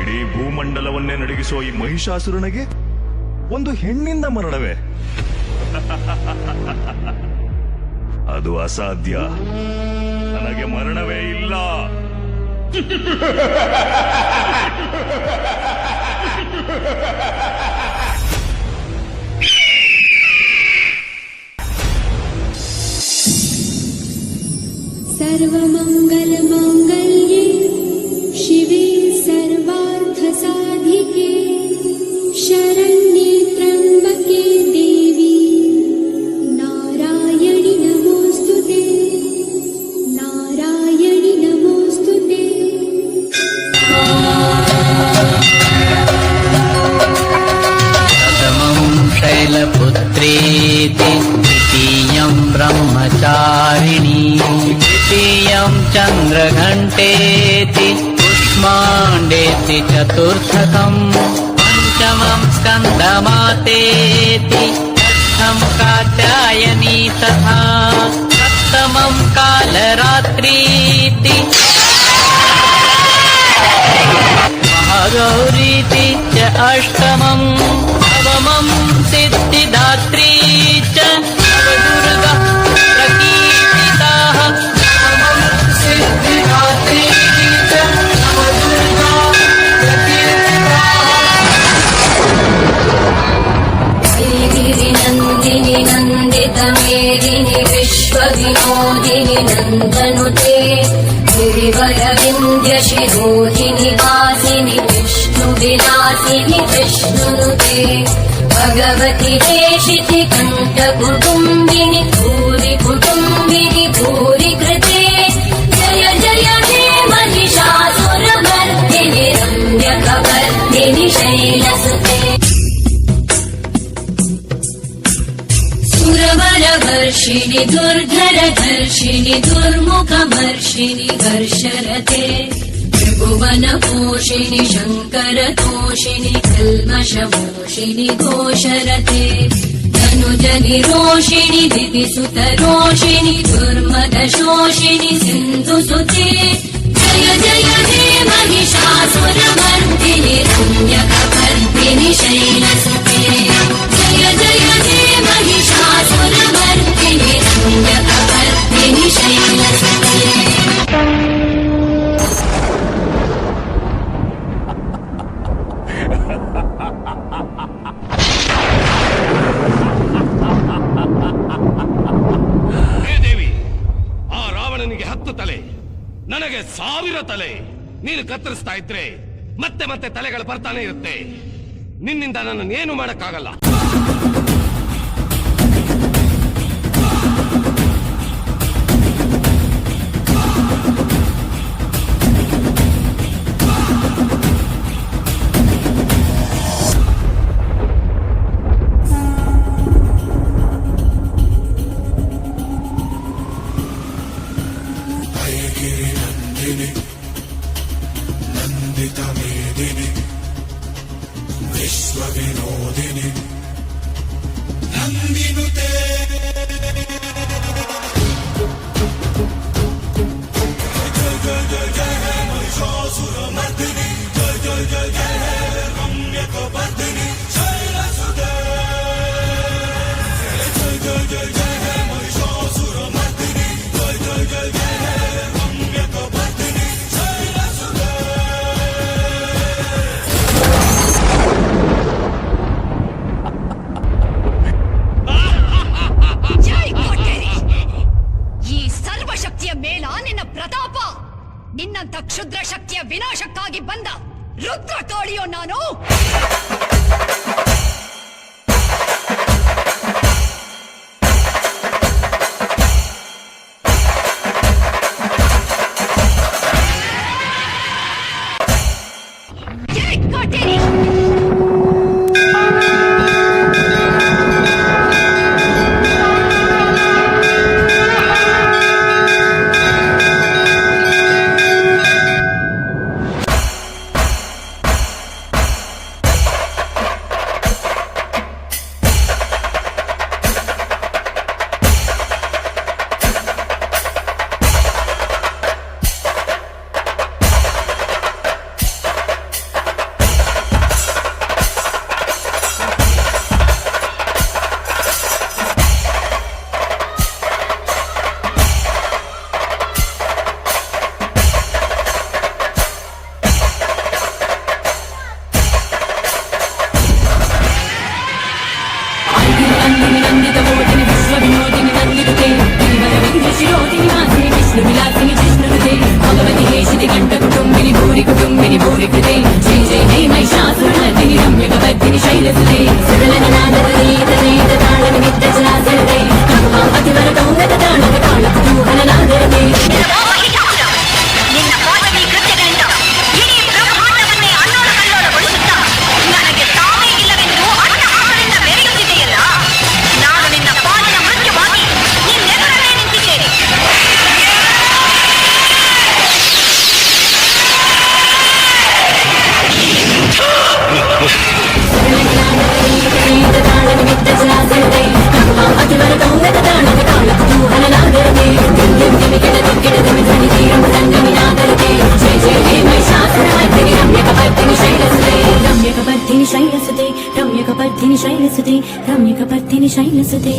ಇಡೀ ಭೂಮಂಡಲವನ್ನೇ ನಡಗಿಸುವ ಈ ಮಹಿಷಾಸುರನಿಗೆ ಒಂದು ಹೆಣ್ಣಿಂದ ಮರಣವೇ? ಅದು ಅಸಾಧ್ಯ. ನನಗೆ ಮರಣವೇ ಇಲ್ಲ. सर्वमङ्गलमाङ्गल्ये शिवे सर्वार्थसाधिके शरण्ये त्र्यम्बके देवी नारायणि नमोऽस्तुते नारायणि नमोऽस्तुते। प्रथमं शैलपुत्रेति द्वितीयं ब्रह्मचारिणी तृतीयं चन्द्रघण्टेति कुष्माण्डेति चतुर्थकम् पञ्चमं स्कन्दमातेति षष्ठं कात्यायनी तथा सप्तमं कालरात्रीति महागौरीति च अष्टमं नवमं सिद्धिदात्री च नवदुर्गा प्रकीर्तिताः नवमं सिद्धिदात्री च नवदुर्गा प्रकीर्तिताः। श्रीगिरिनन्दिनि नन्दितमेदिनि विश्वविनोदिनि नन्दनुते गिरिवरविन्द्यशिरोधिनि वासिनि विष्णुविलासिनि विष्णुनुते भगवति देशिति कण्ठकुटुम्बिनि भूरि कुटुम्बिनि भूरि कृते जय जय हे महिषासुरमर्दिनि रम्यकवर्दिनि शैलसुते सुरवरवर्षिणि दुर्धरधर्षिणि दुर्मुखमर्षिणि घर्षरते त्रिभुवनपोषिणि शङ्करतोषिणि कल्मषमोषिणि घोषरते धनुजनिरोषिणि दितिसुतरोषिणि दुर्मदशोषिणि सिन्धुसुते जय जय हे महिषासुरमर्दिनि रम्यकवर्दिनि शैलसुते जय जय हे महिषासुरमर्दिनि रम्यकवर्दिनि शैलसुते। ಹೇ ದೇವಿ, ಆ ರಾವಣನಿಗೆ 10 ತಲೆ, ನನಗೆ 1000 ತಲೆ. ನೀನು ಕತ್ತರಿಸ್ತಾ ಇದ್ರೆ ಮತ್ತೆ ಮತ್ತೆ ತಲೆಗಳು ಬರ್ತಾನೆ ಇರುತ್ತೆ. ನಿನ್ನಿಂದ ನನ್ನನ್ನು ಏನು ಮಾಡಕ್ಕಾಗಲ್ಲ. नन्दितमेदिनि विश्वविनोदिनि नन्दिनुते जय जय जय जय हे महिषासुरमर्दिनि जय जय जय जय हे रम्यकवर्दिनि शैलसुते जय जय जय जय हे महिषासुरमर्दिनि जय जय जय जय हे रम्यकवर्दिनि शैलसुते। ಜೈ ಕೋಟೇರಿ, ಈ ಸರ್ವಶಕ್ತಿಯ ಮೇಲ ನಿನ್ನ ಪ್ರತಾಪ. ನಿನ್ನಂತ ಕ್ಷುದ್ರ ಶಕ್ತಿಯ ವಿನಾಶಕ್ಕಾಗಿ ಬಂದ ರುದ್ರ ಕಾಳಿಯೋ ನಾನು. ಜೈ ಕೋಟೇರಿ. ಕಪರ್ಧಿನಿ ಶೈಲಸುತೆ ರಮ್ಯಕಪರ್ಧಿನಿ ಶೈಲಸುತೆ